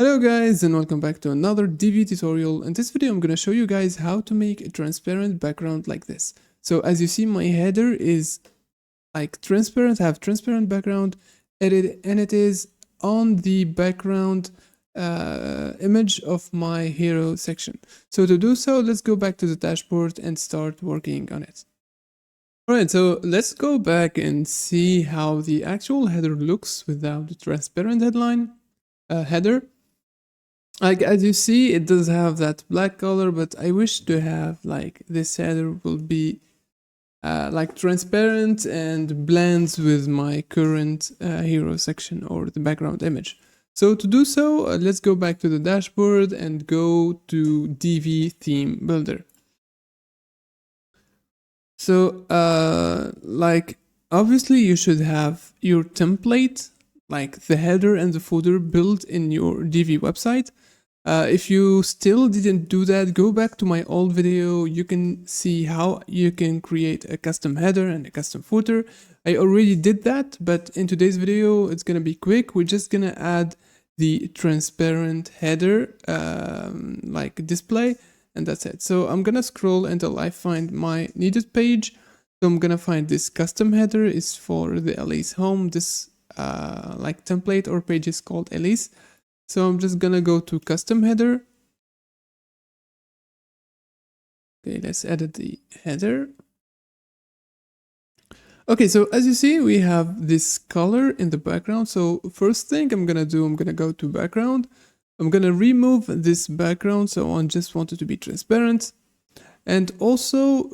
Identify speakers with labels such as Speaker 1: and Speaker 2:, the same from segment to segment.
Speaker 1: Hello guys and welcome back to another Divi tutorial. In this video I'm going to show you guys how to make a transparent background like this. So as you see, my header is like transparent, have transparent background, and it is on the background image of my hero section. So to do so, let's go back to the dashboard and start working on it. Alright, so let's go back and see how the actual header looks without the transparent header. Like as you see, it does have that black color, but I wish to have like this header will be like transparent and blends with my current hero section or the background image. So to do so, let's go back to the dashboard and go to Divi Theme Builder. So like obviously you should have your template, like the header and the footer built in your Divi website. If you still didn't do that, go back to my old video. You can see how you can create a custom header and a custom footer. I already did that, but in today's video, it's gonna be quick. We're just gonna add the transparent header like display, and that's it. So I'm gonna scroll until I find my needed page. So I'm gonna find this custom header is for the Elise home. This like template or page is called Elise. So I'm just gonna go to custom header. Okay, let's edit the header. Okay, so as you see, we have this color in the background. So first thing I'm gonna do, I'm gonna go to background. I'm gonna remove this background. So I just want it to be transparent. And also,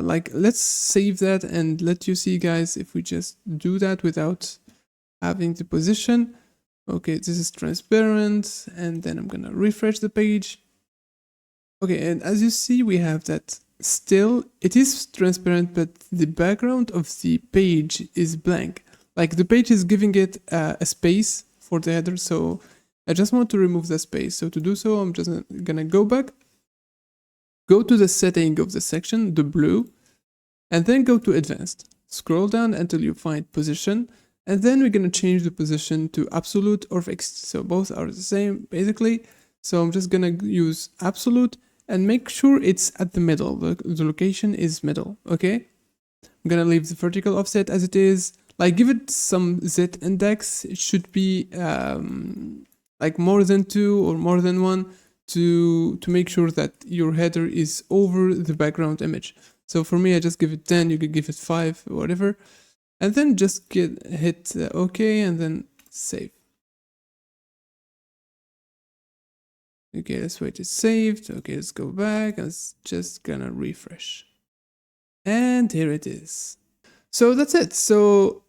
Speaker 1: like, let's save that and let you see, guys, if we just do that without having the position. Okay, this is transparent, and then I'm gonna refresh the page. Okay, and as you see, we have that still, it is transparent, but the background of the page is blank. Like the page is giving it a space for the header, so I just want to remove the space. So to do so, I'm just gonna go back, go to the setting of the section, the blue, and then go to advanced. Scroll down until you find position. And then we're going to change the position to absolute or fixed. So both are the same basically. So I'm just going to use absolute and make sure it's at the middle. The location is middle. Okay. I'm going to leave the vertical offset as it is. Like give it some Z index. It should be like more than 2 or more than 1 to make sure that your header is over the background image. So for me, I just give it 10. You could give it 5 or whatever. And then just hit OK and then save. Okay, let's wait, it's saved. Okay, let's go back. It's just gonna refresh. And here it is. So that's it. So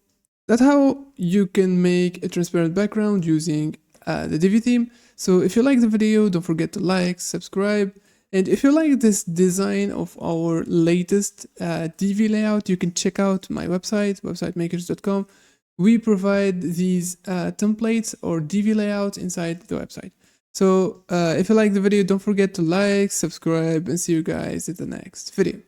Speaker 1: that's how you can make a transparent background using the Divi theme. So if you like the video, don't forget to like, subscribe. And if you like this design of our latest Divi layout, you can check out my website, websitemakers.com. We provide these templates or Divi layouts inside the website. So if you like the video, don't forget to like, subscribe, and see you guys in the next video.